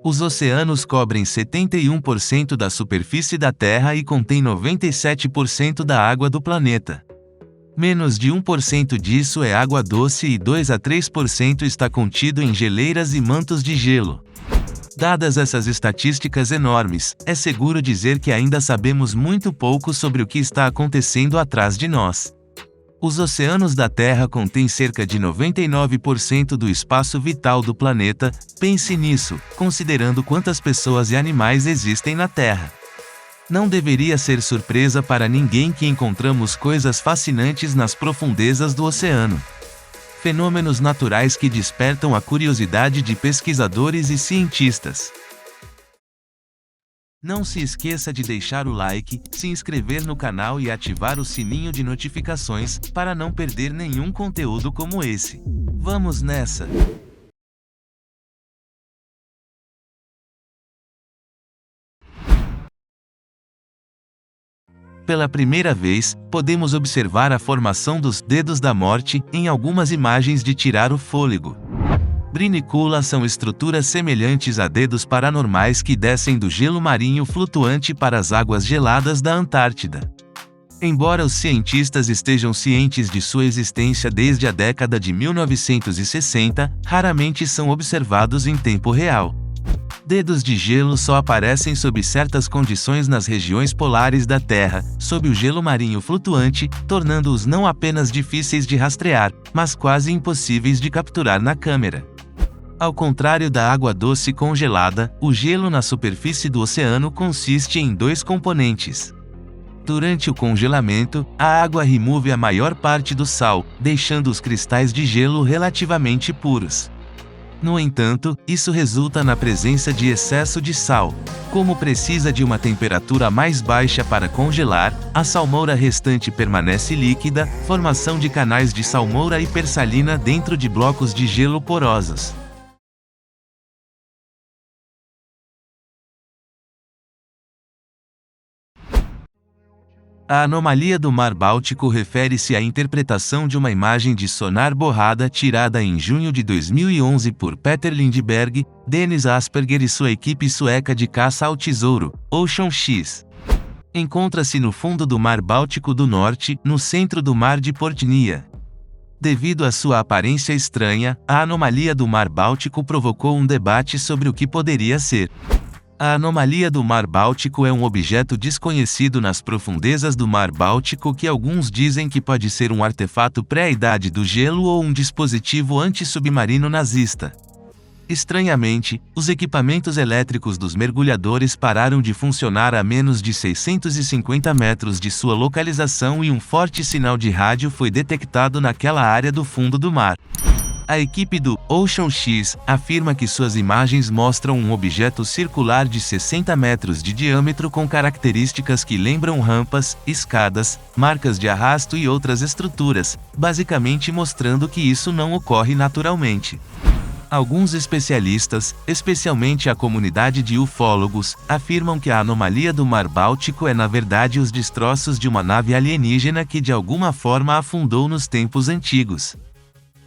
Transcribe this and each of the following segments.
Os oceanos cobrem 71% da superfície da Terra e contêm 97% da água do planeta. Menos de 1% disso é água doce e 2 a 3% está contido em geleiras e mantos de gelo. Dadas essas estatísticas enormes, é seguro dizer que ainda sabemos muito pouco sobre o que está acontecendo atrás de nós. Os oceanos da Terra contêm cerca de 99% do espaço vital do planeta. Pense nisso, considerando quantas pessoas e animais existem na Terra. Não deveria ser surpresa para ninguém que encontramos coisas fascinantes nas profundezas do oceano. Fenômenos naturais que despertam a curiosidade de pesquisadores e cientistas. Não se esqueça de deixar o like, se inscrever no canal e ativar o sininho de notificações, para não perder nenhum conteúdo como esse. Vamos nessa! Pela primeira vez, podemos observar a formação dos dedos da morte em algumas imagens de tirar o fôlego. Brinicula são estruturas semelhantes a dedos paranormais que descem do gelo marinho flutuante para as águas geladas da Antártida. Embora os cientistas estejam cientes de sua existência desde a década de 1960, raramente são observados em tempo real. Dedos de gelo só aparecem sob certas condições nas regiões polares da Terra, sob o gelo marinho flutuante, tornando-os não apenas difíceis de rastrear, mas quase impossíveis de capturar na câmera. Ao contrário da água doce congelada, o gelo na superfície do oceano consiste em dois componentes. Durante o congelamento, a água remove a maior parte do sal, deixando os cristais de gelo relativamente puros. No entanto, isso resulta na presença de excesso de sal. Como precisa de uma temperatura mais baixa para congelar, a salmoura restante permanece líquida, formação de canais de salmoura hipersalina dentro de blocos de gelo porosos. A anomalia do Mar Báltico refere-se à interpretação de uma imagem de sonar borrada tirada em junho de 2011 por Peter Lindberg, Dennis Asperger e sua equipe sueca de caça ao tesouro, Ocean X. Encontra-se no fundo do Mar Báltico do Norte, no centro do Mar de Portnia. Devido à sua aparência estranha, a anomalia do Mar Báltico provocou um debate sobre o que poderia ser. A anomalia do Mar Báltico é um objeto desconhecido nas profundezas do Mar Báltico que alguns dizem que pode ser um artefato pré-idade do gelo ou um dispositivo antissubmarino nazista. Estranhamente, os equipamentos elétricos dos mergulhadores pararam de funcionar a menos de 650 metros de sua localização e um forte sinal de rádio foi detectado naquela área do fundo do mar. A equipe do Ocean X afirma que suas imagens mostram um objeto circular de 60 metros de diâmetro com características que lembram rampas, escadas, marcas de arrasto e outras estruturas, basicamente mostrando que isso não ocorre naturalmente. Alguns especialistas, especialmente a comunidade de ufólogos, afirmam que a anomalia do Mar Báltico é na verdade os destroços de uma nave alienígena que de alguma forma afundou nos tempos antigos.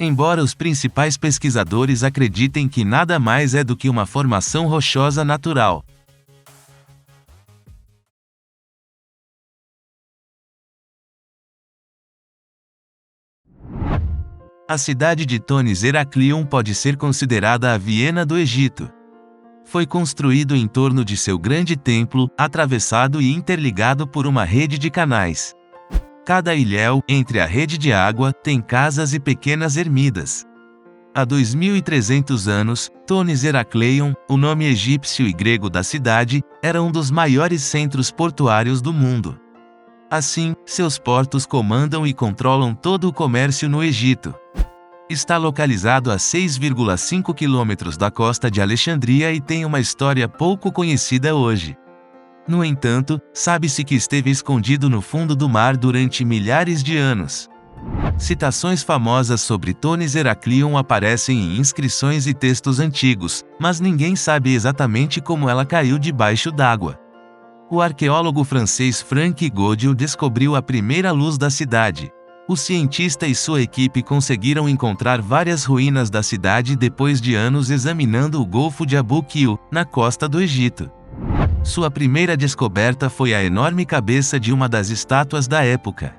Embora os principais pesquisadores acreditem que nada mais é do que uma formação rochosa natural. A cidade de Thonis Heraklion pode ser considerada a Viena do Egito. Foi construído em torno de seu grande templo, atravessado e interligado por uma rede de canais. Cada ilhéu, entre a rede de água, tem casas e pequenas ermidas. Há 2.300 anos, Thonis Herakleion, o nome egípcio e grego da cidade, era um dos maiores centros portuários do mundo. Assim, seus portos comandam e controlam todo o comércio no Egito. Está localizado a 6,5 quilômetros da costa de Alexandria e tem uma história pouco conhecida hoje. No entanto, sabe-se que esteve escondido no fundo do mar durante milhares de anos. Citações famosas sobre Thonis Heraklion aparecem em inscrições e textos antigos, mas ninguém sabe exatamente como ela caiu debaixo d'água. O arqueólogo francês Franck Godil descobriu a primeira luz da cidade. O cientista e sua equipe conseguiram encontrar várias ruínas da cidade depois de anos examinando o Golfo de Abu Qir, na costa do Egito. Sua primeira descoberta foi a enorme cabeça de uma das estátuas da época.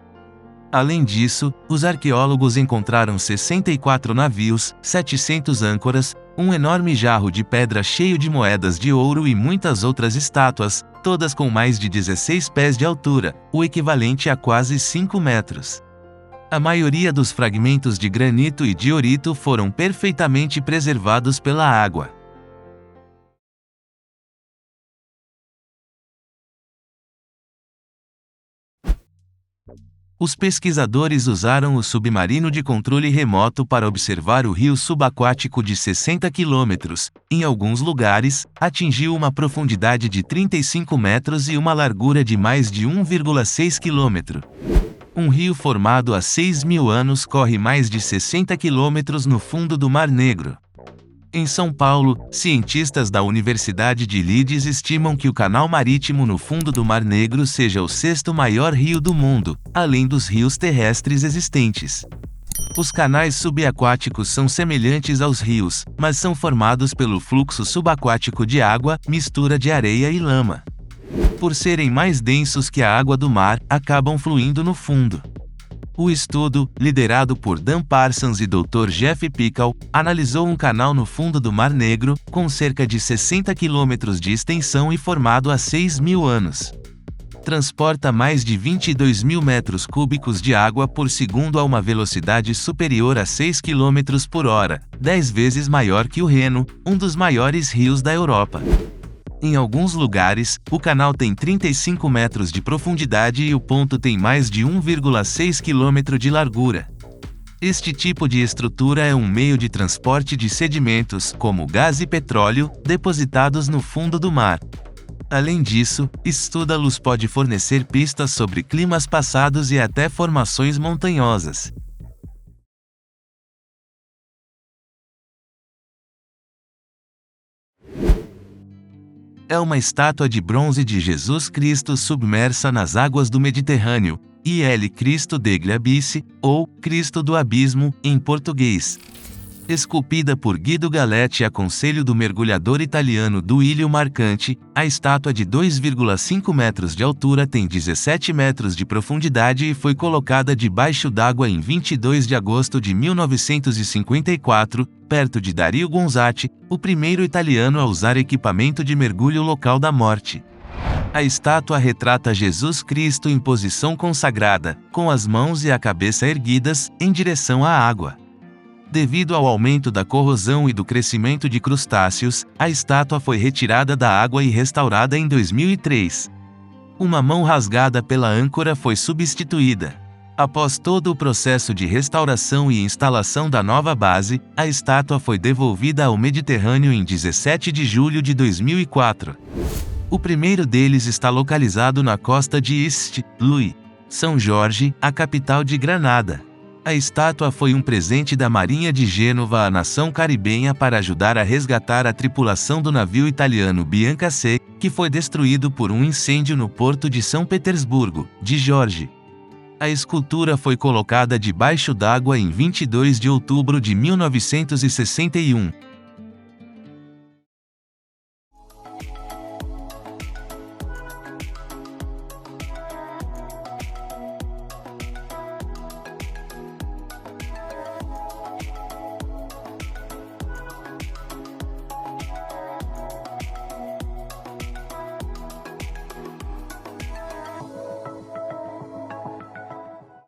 Além disso, os arqueólogos encontraram 64 navios, 700 âncoras, um enorme jarro de pedra cheio de moedas de ouro e muitas outras estátuas, todas com mais de 16 pés de altura, o equivalente a quase 5 metros. A maioria dos fragmentos de granito e diorito foram perfeitamente preservados pela água. Os pesquisadores usaram o submarino de controle remoto para observar o rio subaquático de 60 quilômetros. Em alguns lugares, atingiu uma profundidade de 35 metros e uma largura de mais de 1,6 quilômetro. Um rio formado há 6.000 anos corre mais de 60 quilômetros no fundo do Mar Negro. Em São Paulo, cientistas da Universidade de Leeds estimam que o canal marítimo no fundo do Mar Negro seja o sexto maior rio do mundo, além dos rios terrestres existentes. Os canais subaquáticos são semelhantes aos rios, mas são formados pelo fluxo subaquático de água, mistura de areia e lama. Por serem mais densos que a água do mar, acabam fluindo no fundo. O estudo, liderado por Dan Parsons e Dr. Jeff Pickle, analisou um canal no fundo do Mar Negro, com cerca de 60 quilômetros de extensão e formado há 6.000 anos. Transporta mais de 22.000 metros cúbicos de água por segundo a uma velocidade superior a 6 km por hora, 10 vezes maior que o Reno, um dos maiores rios da Europa. Em alguns lugares, o canal tem 35 metros de profundidade e o ponto tem mais de 1,6 km de largura. Este tipo de estrutura é um meio de transporte de sedimentos, como gás e petróleo, depositados no fundo do mar. Além disso, estudá-los pode fornecer pistas sobre climas passados e até formações montanhosas. É uma estátua de bronze de Jesus Cristo submersa nas águas do Mediterrâneo, Il Cristo degli Abissi, ou Cristo do Abismo, em português. Esculpida por Guido Galetti a conselho do mergulhador italiano Duilio Marcanti, a estátua de 2,5 metros de altura tem 17 metros de profundidade e foi colocada debaixo d'água em 22 de agosto de 1954, perto de Dario Gonzatti, o primeiro italiano a usar equipamento de mergulho local da morte. A estátua retrata Jesus Cristo em posição consagrada, com as mãos e a cabeça erguidas, em direção à água. Devido ao aumento da corrosão e do crescimento de crustáceos, a estátua foi retirada da água e restaurada em 2003. Uma mão rasgada pela âncora foi substituída. Após todo o processo de restauração e instalação da nova base, a estátua foi devolvida ao Mediterrâneo em 17 de julho de 2004. O primeiro deles está localizado na costa de East Louis, São Jorge, a capital de Granada. A estátua foi um presente da Marinha de Gênova à nação caribenha para ajudar a resgatar a tripulação do navio italiano Bianca C, que foi destruído por um incêndio no porto de São Petersburgo, de Geórgia. A escultura foi colocada debaixo d'água em 22 de outubro de 1961,